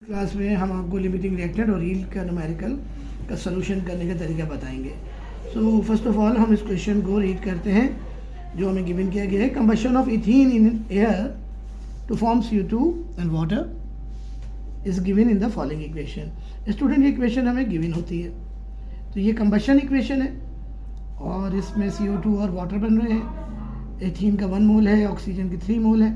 Class में हम आपको लिमिटिंग रिएक्टेंट और यील्ड का न्यूमेरिकल का सलूशन करने का तरीका बताएंगे। सो फर्स्ट ऑफ ऑल हम इस क्वेश्चन को रीड करते हैं जो हमें गिवन किया गया है। Combustion of ethene in air to form CO2 and water is given in the following equation. Student ये इक्वेशन हमें गिवन होती है, तो ये कंबशन इक्वेशन है और इसमें CO2 और वाटर बन रहे हैं। एथीन का 1 मोल है, ऑक्सीजन के 3 मोल है,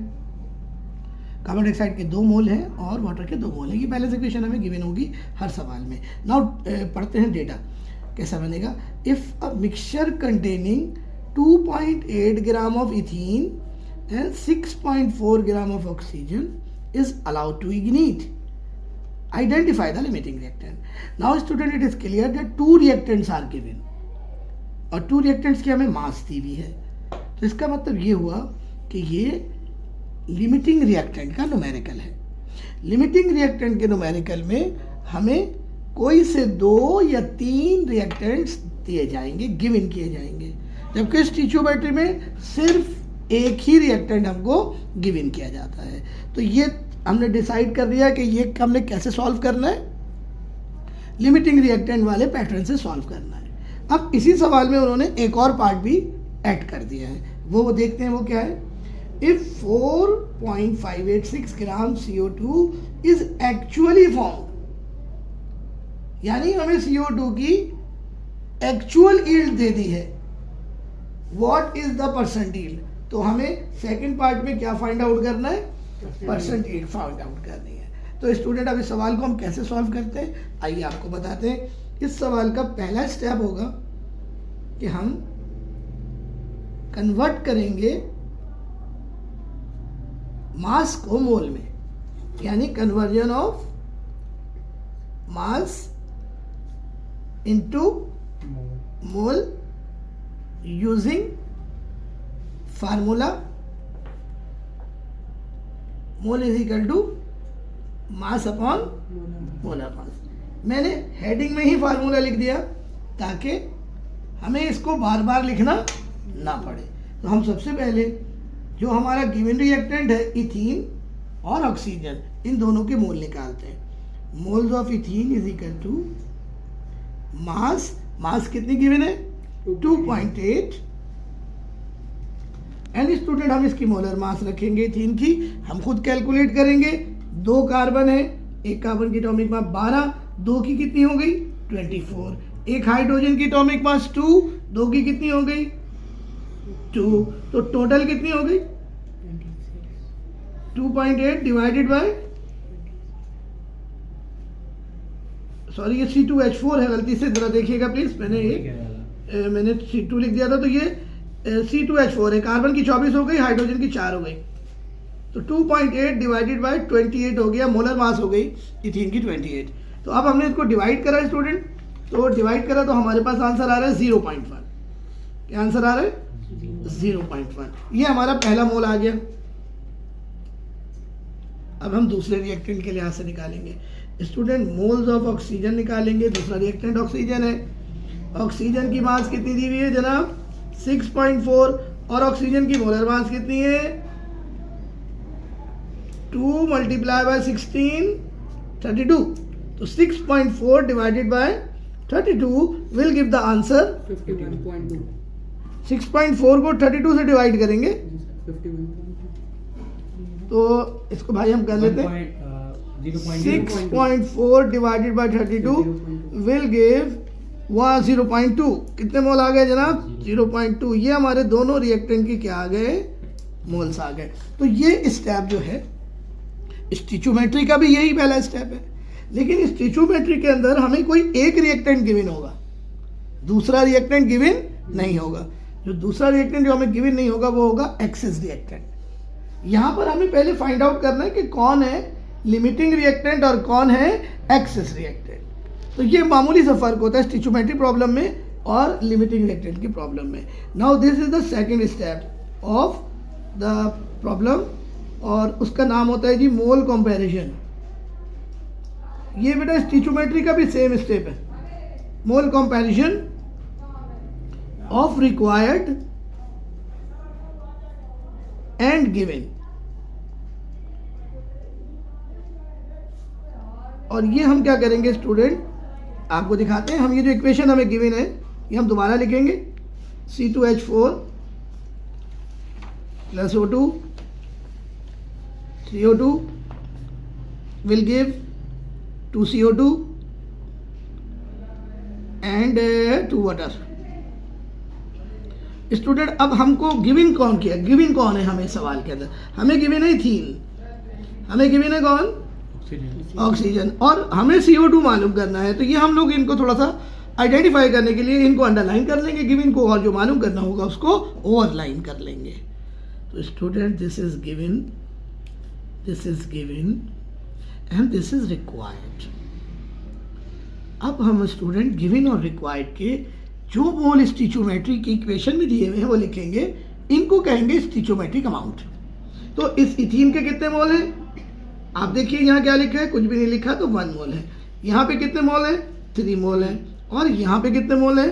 कार्बन डाइऑक्साइड के 2 मोल हैं और वाटर के 2 मोल हैं। ये बैलेंस इक्वेशन हमें गिवन होगी हर सवाल में। नाउ पढ़ते हैं डेटा कैसा बनेगा। If a mixture containing 2.8 gram of ethene and 6.4 gram of oxygen is allowed to ignite, identify the limiting reactant. Now student, it is clear that 2 reactants are given और 2 reactants की हमें मास दी हुई है। तो इसका मतलब ये हुआ कि ये लिमिटिंग रिएक्टेंट का न्यूमेरिकल है। लिमिटिंग रिएक्टेंट के न्यूमेरिकल में हमें कोई से 2 या 3 रिएक्टेंट्स दिए जाएंगे, गिवन किए जाएंगे, जबकि स्टिचोमेट्री में सिर्फ एक ही रिएक्टेंट हमको गिवन किया जाता है। तो ये हमने डिसाइड कर लिया कि ये हमने कैसे सॉल्व करना है, लिमिटिंग रिएक्टेंट वाले पैटर्न से सॉल्व करना है। अब इसी सवाल में उन्होंने एक और पार्ट भी ऐड कर दिया है, वो देखते हैं वो क्या है। If 4.586 gram CO2 is actually formed, यानी हमें CO2 की एक्चुअल यील्ड दे दी है, what is the percent yield. तो हमें सेकंड पार्ट में क्या फाइंड आउट करना है, परसेंट यील्ड फाइंड आउट करनी है। तो स्टूडेंट, अब इस सवाल को हम कैसे सॉल्व करते हैं आइए आपको बताते हैं। इस सवाल का पहला स्टेप होगा कि हम कन्वर्ट करेंगे मास को मोल में, यानी conversion of mass into mole using formula mole is equal to mass upon molar mass. मैंने हेडिंग में ही फार्मूला लिख दिया ताकि हमें इसको बार बार लिखना ना पड़े। तो हम सबसे पहले जो हमारा गिवन रिएक्टेंट है इथीन और ऑक्सीजन, इन दोनों के मोल निकालते हैं। Moles of ethene is equal to mass कितनी गिवन है 2.8 एंड स्टूडेंट हम इसकी मोलर मास रखेंगे इथीन की, हम खुद कैलकुलेट करेंगे। 2 कार्बन है, एक कार्बन की एटॉमिक मास 12, 2 की कितनी हो गई 24, एक हाइड्रोजन की एटॉमिक मास 2, 2 की कितनी हो गई 2, तो टोटल कितनी हो गई 2.8 डिवाइडेड बाय, सॉरी ये C2H4 है, गलती से जरा देखिएगा प्लीज, मैंने C2 लिख दिया था, तो ये C2H4 है। कार्बन की 24 हो गई, हाइड्रोजन की 4 हो गई, तो 2.8 डिवाइडेड बाय 28 हो गया, मोलर मास हो गई इथीन की 28। तो अब हमने इसको डिवाइड करा स्टूडेंट, तो डिवाइड करा तो हमारे पास आंसर आ रहा है 0.1। क्या आंसर आ रहा है 0.1। ये हमारा पहला मोल आ गया। अब हम दूसरे रिएक्टेंट के लिहाज से निकालेंगे स्टूडेंट, मोल्स ऑफ ऑक्सीजन निकालेंगे। दूसरा रिएक्टेंट ऑक्सीजन है, ऑक्सीजन की मास कितनी दी हुई है जनाब 6.4 और ऑक्सीजन की मोलर मास कितनी है 2 × 16 32। तो 6.4 divided by 32 will give the answer 51.2। 6.4 को 32 से डिवाइड करेंगे 51.2। तो इसको भाई हम कर लेते हैं 6.4 डिवाइडेड बाय 32 विल गिव 0.2। कितने मोल आ गए जनाब 0.2। ये हमारे दोनों रिएक्टेंट के क्या आ गए, मोल्स आ गए। तो ये स्टेप जो है स्टिचोमेट्री का भी यही पहला स्टेप है, लेकिन स्टिचोमेट्री के अंदर हमें कोई एक रिएक्टेंट गिवन होगा, दूसरा रिएक्टेंट गिवन नहीं होगा। जो दूसरा रिएक्टेंट जो हमें गिवन नहीं होगा वो होगा एक्सेस रिएक्टेंट। यहाँ पर हमें पहले फाइंड आउट करना है कि कौन है लिमिटिंग रिएक्टेंट और कौन है एक्सेस रिएक्टेंट। तो ये मामूली सा फर्क होता है स्टिचोमेट्री प्रॉब्लम में और लिमिटिंग रिएक्टेंट की प्रॉब्लम में। Now this is the second step of the problem और उसका नाम होता है जी मोल कंपैरिजन। ये बेटा स्टिचोमेट्री का भी सेम स्टेप है, mole comparison of required and given. और ये हम क्या करेंगे स्टूडेंट, आपको दिखाते हैं। हम ये जो इक्वेशन हमें गिवन है ये हम दोबारा लिखेंगे, C2H4 plus O2 CO2 will give 2 CO2 and 2 water। Student अब हमको गिवन कौन किया, गिवन कौन है हमें सवाल के अंदर, हमें गिवन है इथीन, हमें गिवन है कौन, ऑक्सीजन, और हमें CO2 मालूम करना है। तो ये हम लोग इनको थोड़ा सा आइडेंटिफाई करने के लिए इनको अंडरलाइन कर लेंगे गिवन को, और जो मालूम करना होगा उसको ओवरलाइन कर लेंगे। तो student this is given and this is required. अब हम स्टूडेंट गिवन और रिक्वायर्ड के जो मोल स्टिचोमेट्री की इक्वेशन में दिए हुए हैं वो लिखेंगे, इनको कहेंगे स्टिचोमेट्रिक अमाउंट। तो इस इथीन के कितने मोल हैं, आप देखिए यहाँ क्या लिखा है, कुछ भी नहीं लिखा, तो 1 मोल है। यहाँ पे कितने मोल है, 3 मोल है, और यहाँ पे कितने मोल है,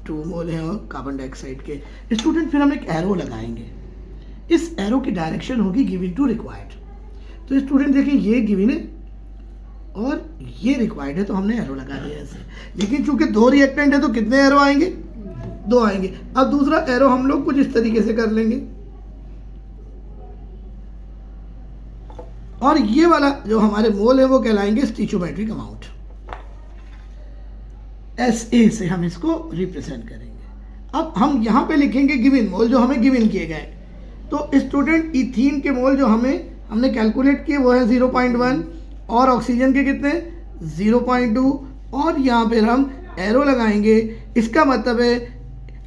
2 मोल है और कार्बन डाइऑक्साइड के। स्टूडेंट फिर हम एक एरो लगाएंगे, इस एरो की डायरेक्शन होगी गिवन टू रिक्वायर्ड। तो स्टूडेंट देखिए ये गिवन है और ये रिक्वायर्ड है, तो हमने एरो लगा दिया ऐसे। लेकिन चूंकि 2 रिएक्टेंट है तो कितने एरो आएंगे, 2 आएंगे। अब दूसरा एरो हम लोग कुछ इस तरीके से कर लेंगे, और ये वाला जो हमारे मोल है वो कहलाएंगे स्टिचोमेट्रिक अमाउंट। SA से हम इसको रिप्रेजेंट करेंगे। अब हम यहाँ पे लिखेंगे गिवन मोल जो हमें गिवन किए गए। तो स्टूडेंट इथीन के मोल जो हमने कैलकुलेट किए वो है 0.1, और ऑक्सीजन के कितने 0.2, और यहाँ पर हम एरो लगाएंगे। इसका मतलब है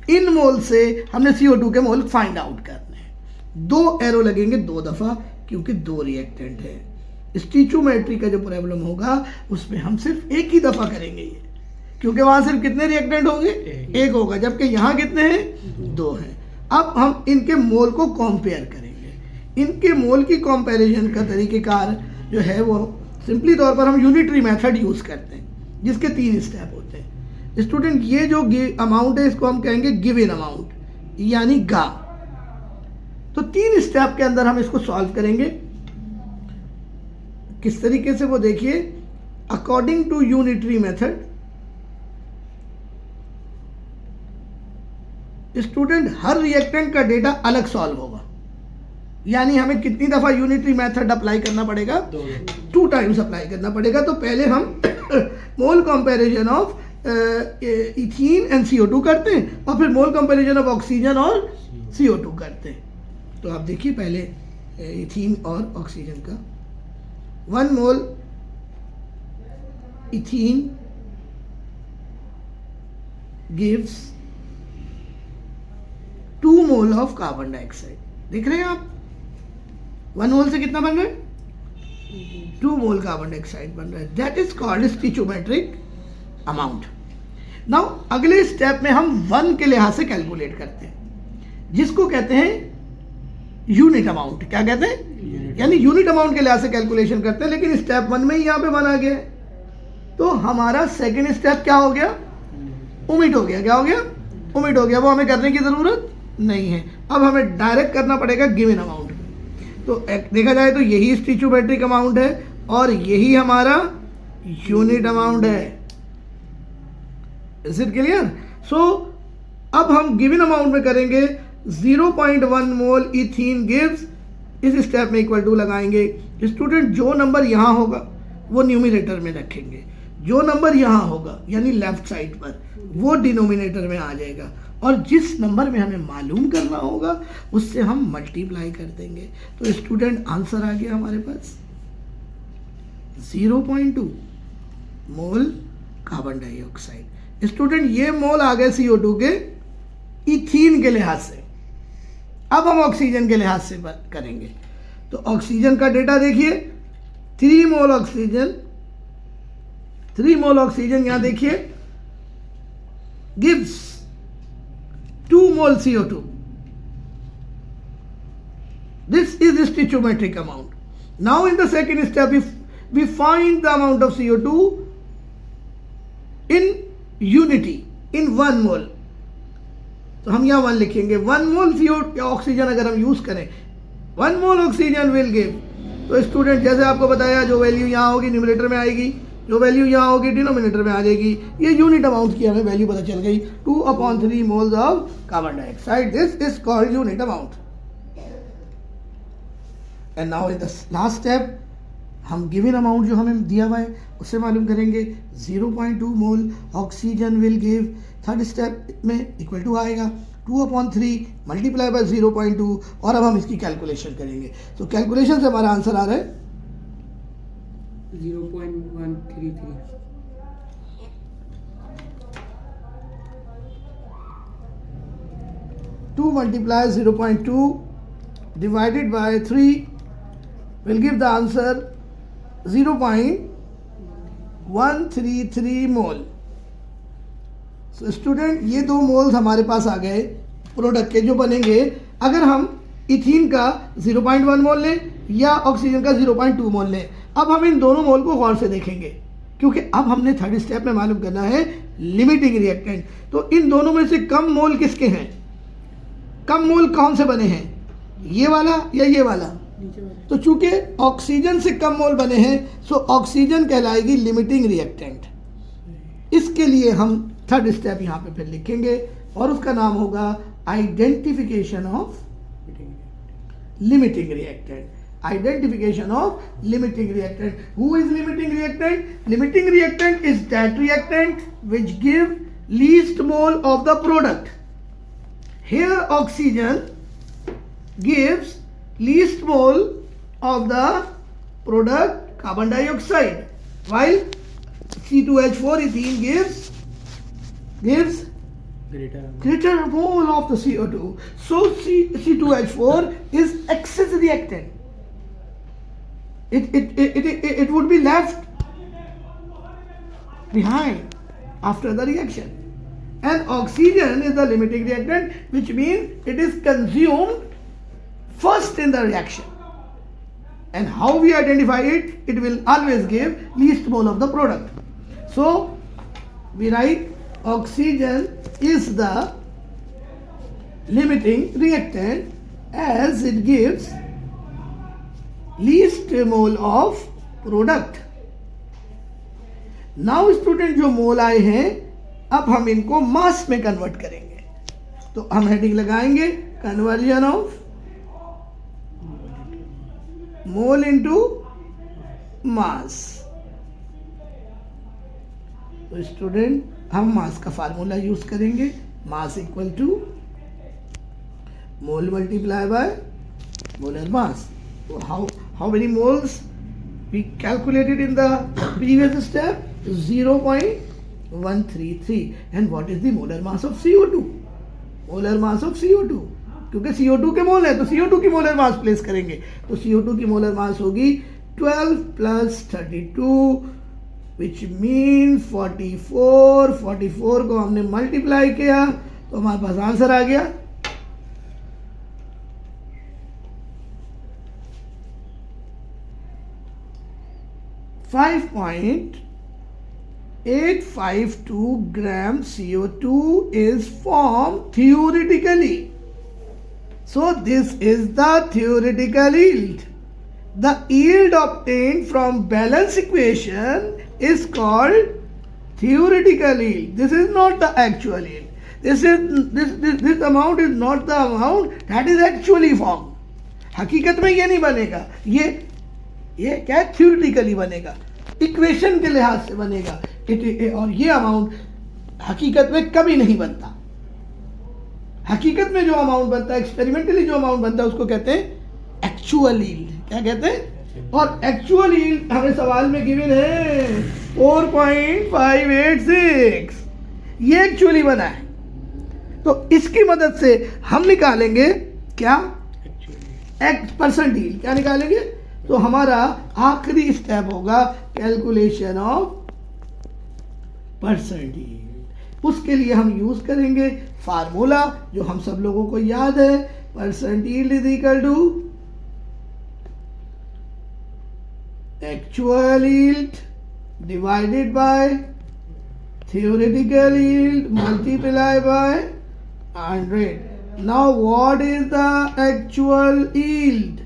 इन मोल से हमने CO2 के मोल फाइंड आउट करने हैं। 2 एरो लगेंगे 2 दफ़ा, क्योंकि 2 रिएक्टेंट है। स्टिचोमेट्री का जो प्रॉब्लम होगा उसमें हम सिर्फ एक ही दफ़ा करेंगे ये, क्योंकि वहाँ सिर्फ कितने रिएक्टेंट होंगे, एक होगा, जबकि यहाँ कितने हैं, 2 हैं। अब हम इनके मोल को कंपेयर करेंगे। इनके मोल की कंपैरिजन का तरीक़ेकार जो है वो सिंपली तौर पर हम यूनिटरी मेथड यूज़ करते हैं, जिसके 3 स्टेप होते हैं। स्टूडेंट ये जो अमाउंट है इसको हम कहेंगे गिवन अमाउंट, यानी गा। तो 3 स्टेप के अंदर हम इसको सॉल्व करेंगे। किस तरीके से वो देखिए, according to unitary method student हर रिएक्टेंट का डेटा अलग सॉल्व होगा, यानी हमें कितनी दफा यूनिटरी मेथड अप्लाई करना पड़ेगा, 2 टाइम्स अप्लाई करना पड़ेगा। तो पहले हम mole comparison of ethene and CO2 करते हैं, और फिर मोल कंपैरिजन ऑफ ऑक्सीजन और CO2 करते हैं। तो आप देखिए पहले इथीन और ऑक्सीजन का 1 mole ethene gives 2 mole of carbon dioxide. देख रहे हैं आप, 1 मोल से कितना बन रहा है, 2 मोल कार्बन डाइऑक्साइड बन रहा है। That is called stoichiometric amount. Now अगले स्टेप में हम 1 के लिहाज से कैलकुलेट करते हैं, जिसको कहते हैं यूनिट अमाउंट। क्या कहते हैं, यानी यूनिट अमाउंट के लिहाज से कैलकुलेशन करते हैं। लेकिन स्टेप 1 में ही यहाँ पे 1 आ गया है, तो हमारा सेकेंड स्टेप क्या हो गया, ओमिट हो गया। क्या हो गया, ओमिट हो गया, वो हमें करने की जरूरत नहीं है। अब हमें डायरेक्ट करना पड़ेगा गिवन अमाउंट। तो देखा जाए तो यही स्टिचोमेट्रिक अमाउंट है और यही हमारा यूनिट अमाउंट है। Is it clear? सो अब हम गिवन अमाउंट में करेंगे 0.1 मोल इथीन गिव्स, इस स्टेप में इक्वल टू लगाएंगे। स्टूडेंट जो नंबर यहाँ होगा वो न्यूमिनेटर में रखेंगे, जो नंबर यहाँ होगा यानी लेफ्ट साइड पर वो डिनोमिनेटर में आ जाएगा, और जिस नंबर में हमें मालूम करना होगा उससे हम मल्टीप्लाई कर देंगे। तो स्टूडेंट आंसर आ गया हमारे पास 0.2 मोल कार्बन डाइऑक्साइड। स्टूडेंट ये मोल आ गए CO2 के इथीन के लिहाज से। अब हम ऑक्सीजन के लिहाज से करेंगे। तो ऑक्सीजन का डेटा देखिए, 3 मोल ऑक्सीजन यहां देखिए gives 2 mole CO2. This is the stoichiometric amount. Now in the second step we find the amount of CO2 in unity in 1 mole. तो हम यहाँ 1 लिखेंगे। 1 मोल CO ऑक्सीजन अगर हम यूज करें, 1 मोल ऑक्सीजन विल गिव तो स्टूडेंट जैसे आपको बताया, जो वैल्यू यहाँ होगी न्यूमरेटर में आएगी, जो वैल्यू यहाँ होगी डिनोमिनेटर में आ जाएगी। ये यूनिट अमाउंट की हमें वैल्यू पता चल गई, 2/3 moles of carbon dioxide. This is called unit amount. And now in the last step हम गिवन अमाउंट जो हमें दिया हुआ है उससे मालूम करेंगे। 0.2 मोल oxygen will give, third step में इक्वल टू आएगा 2/3 मल्टीप्लाई बाय 0.2, और अब हम इसकी कैलकुलेशन करेंगे। तो कैलकुलेशन से हमारा आंसर आ रहा है 0.133। 2 multiply 0.2 divided by 3 will give the answer 0.133 mole. So student ये दो मोल्स हमारे पास आ गए प्रोडक्ट के जो बनेंगे अगर हम इथीन का 0.1 मोल लें या ऑक्सीजन का 0.2 मोल लें। अब हम इन दोनों मोल को गौर से देखेंगे, क्योंकि अब हमने थर्ड स्टेप में मालूम करना है लिमिटिंग रिएक्टेंट। तो इन दोनों में से कम मोल किसके हैं, कम मोल कौन से बने हैं, ये वाला या ये वाला? तो चूंकि ऑक्सीजन से कम मोल बने हैं, सो ऑक्सीजन कहलाएगी लिमिटिंग रिएक्टेंट। इसके लिए हम थर्ड स्टेप यहाँ पे फिर लिखेंगे और उसका नाम होगा identification of limiting reactant. Identification of limiting reactant. Who is limiting reactant? Limiting reactant is that reactant which give least mole of the product. Here oxygen gives least mole of the product carbon dioxide, while C2H4 ethene gives greater mole of the CO2. So C2H4 is excess reactant. It would be left behind after the reaction, and oxygen is the limiting reactant, which means it is consumed first in the reaction. And how we identify it? It will always give least mole of the product. So we write oxygen is the limiting reactant as it gives least mole of product. Now student जो मोल आए हैं अब हम इनको मास में convert करेंगे। तो हम हेडिंग लगाएंगे conversion of mole into mass. तो स्टूडेंट हम मास का फार्मूला यूज करेंगे, mass equal to mole multiply by molar mass. So how many moles we calculated in the previous step? 0.133. And what is the molar mass of CO2? Molar mass of CO2, क्योंकि CO2 के मोल है तो CO2 की molar mass place करेंगे। तो CO2 की molar mass होगी 12 + 32 which means 44। 44 को हमने मल्टीप्लाई किया तो हमारे पास आंसर आ गया 5.852 gram CO2 is formed theoretically. So this is the theoretical yield. The yield obtained from balance equation is called theoretical yield. This is not the actual yield. This amount is not the amount that is actually formed. हकीकत में ये नहीं बनेगा, ये क्या है, theoretically बनेगा, equation के लिहाज से बनेगा। और ये अमाउंट हकीकत में कभी नहीं बनता। हकीकत में जो अमाउंट बनता है, एक्सपेरिमेंटली जो अमाउंट बनता है उसको कहते हैं एक्चुअल यील्ड। क्या कहते हैं? और एक्चुअल यील्ड हमें सवाल में गिवन है 4.586। ये एक्चुअली बना है, तो इसकी मदद से हम निकालेंगे क्या, परसेंट यील्ड। क्या निकालेंगे? तो हमारा आखिरी स्टेप होगा कैलकुलेशन ऑफ परसेंट यील्ड। उसके लिए हम यूज करेंगे फार्मूला जो हम सब लोगों को याद है, percent yield is equal to actual yield divided by theoretical yield multiply by 100. Now what is the actual yield?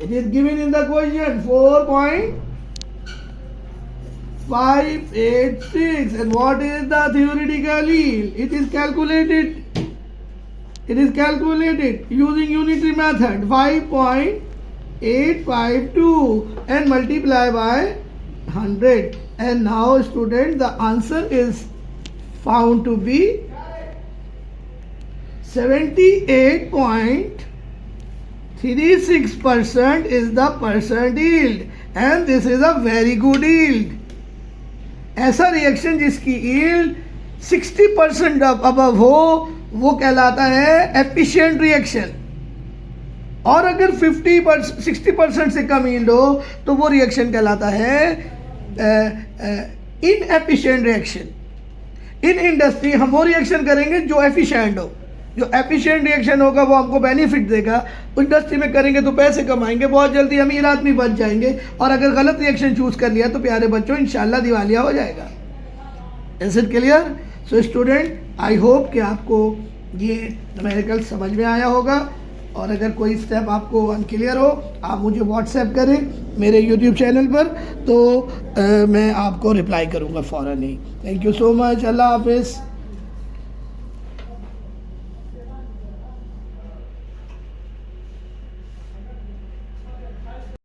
It is given in the question 4.586. And what is the theoretical yield? It is calculated using unitary method 5.852 and multiply by 100. And now student, the answer is found to be 78.36% is the percent yield, and this is a very good yield. ऐसा reaction जिसकी yield 60% above हो वो कहलाता है efficient reaction, और अगर 60% से कम yield हो तो वो रिएक्शन कहलाता है इनएफिशिएंट रिएक्शन. इन इंडस्ट्री हम वो रिएक्शन करेंगे जो एफिशिएंट हो. जो एफिशिएंट रिएक्शन होगा वो हमको बेनिफिट देगा. इंडस्ट्री में करेंगे तो पैसे कमाएंगे, बहुत जल्दी अमीर आदमी बच जाएंगे, और अगर गलत रिएक्शन चूज कर लिया तो प्यारे बच्चों इंशाल्लाह दिवालिया हो जाएगा. Is it clear? So student, I hope कि आपको ये न्यूमेरिकल समझ में आया होगा, और अगर कोई स्टेप आपको अनक्लियर हो आप मुझे व्हाट्सएप करें मेरे यूट्यूब चैनल पर, तो मैं आपको रिप्लाई करूँगा फ़ौरन ही. Thank you so much. Allah हाफिज़.